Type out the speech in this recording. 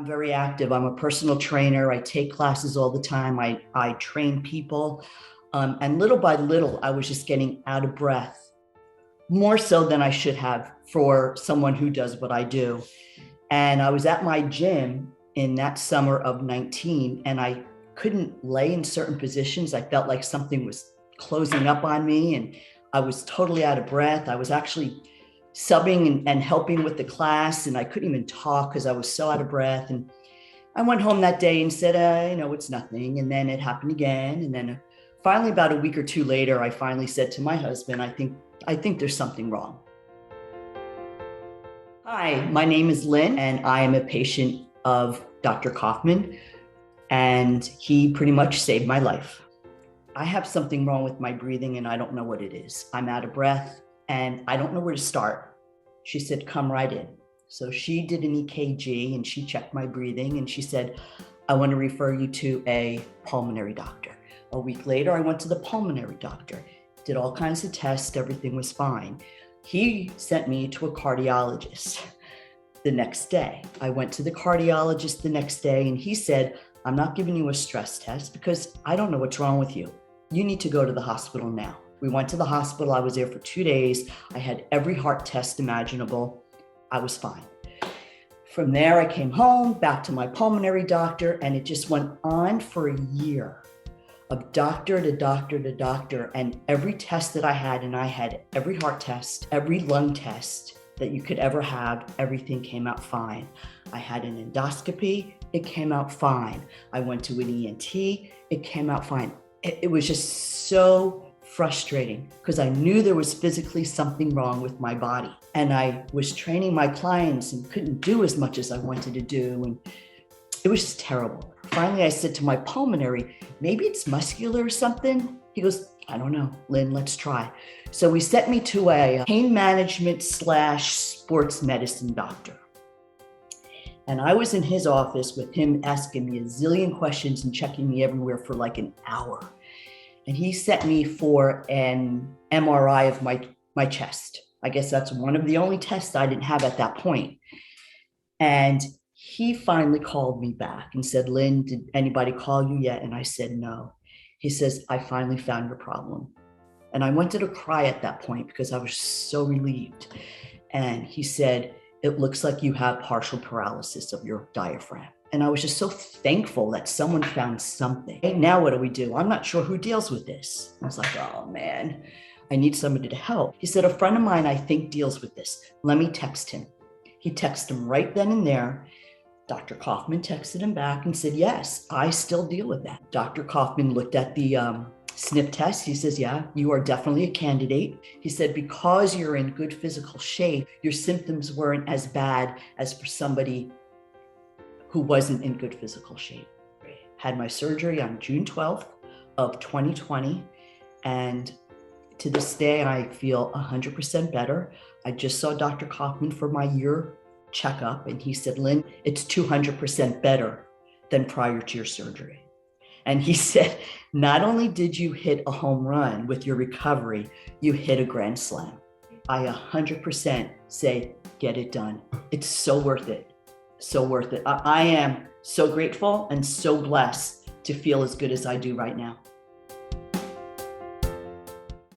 very active. I'm a personal trainer. I take classes all the time. I train people. And little by little, I was just getting out of breath, more so than I should have for someone who does what I do. And I was at my gym in that summer of 19, and I couldn't lay in certain positions. I felt like something was closing up on me, and I was totally out of breath. I was actually subbing and helping with the class, and I couldn't even talk because I was so out of breath. And I went home that day and said, it's nothing. And then it happened again. And then finally, about a week or two later, I finally said to my husband, I think there's something wrong. Hi, my name is Lynn, and I am a patient of Dr. Kaufman, and he pretty much saved my life. I have something wrong with my breathing, and I don't know what it is. I'm out of breath, and I don't know where to start. She said, come right in. So she did an EKG, and she checked my breathing, and she said, I want to refer you to a pulmonary doctor. A week later, I went to the pulmonary doctor, did all kinds of tests, everything was fine. He sent me to a cardiologist the next day. I went to the cardiologist the next day, and he said, I'm not giving you a stress test because I don't know what's wrong with you. You need to go to the hospital now. We went to the hospital. I was there for 2 days. I had every heart test imaginable. I was fine. From there, I came home, back to my pulmonary doctor, and it just went on for a year of doctor to doctor to doctor. And every test that I had, and I had every heart test, every lung test that you could ever have, everything came out fine. I had an endoscopy, it came out fine. I went to an ENT, it came out fine. It was just so frustrating because I knew there was physically something wrong with my body. And I was training my clients and couldn't do as much as I wanted to do. And it was just terrible. Finally, I said to my pulmonary, maybe it's muscular or something. He goes, I don't know, Lynn, let's try. So he sent me to a pain management / sports medicine doctor. And I was in his office with him asking me a zillion questions and checking me everywhere for like an hour. And he sent me for an MRI of my chest. I guess that's one of the only tests I didn't have at that point. And he finally called me back and said, Lynn, did anybody call you yet? And I said, no. He says, I finally found your problem. And I wanted to cry at that point because I was so relieved. And he said, it looks like you have partial paralysis of your diaphragm. And I was just so thankful that someone found something. Hey, now what do we do? I'm not sure who deals with this. I was like, oh man, I need somebody to help. He said, a friend of mine, I think, deals with this. Let me text him. He texted him right then and there. Dr. Kaufman texted him back and said, yes, I still deal with that. Dr. Kaufman looked at the sniff test. He says, yeah, you are definitely a candidate. He said, because you're in good physical shape, your symptoms weren't as bad as for somebody who wasn't in good physical shape. Had my surgery on June 12th of 2020. And to this day, I feel 100% better. I just saw Dr. Kaufman for my year checkup, and he said, Lynn, it's 200% better than prior to your surgery. And he said, not only did you hit a home run with your recovery, you hit a grand slam. I 100% say, get it done. It's so worth it. So worth it. I am so grateful and so blessed to feel as good as I do right now.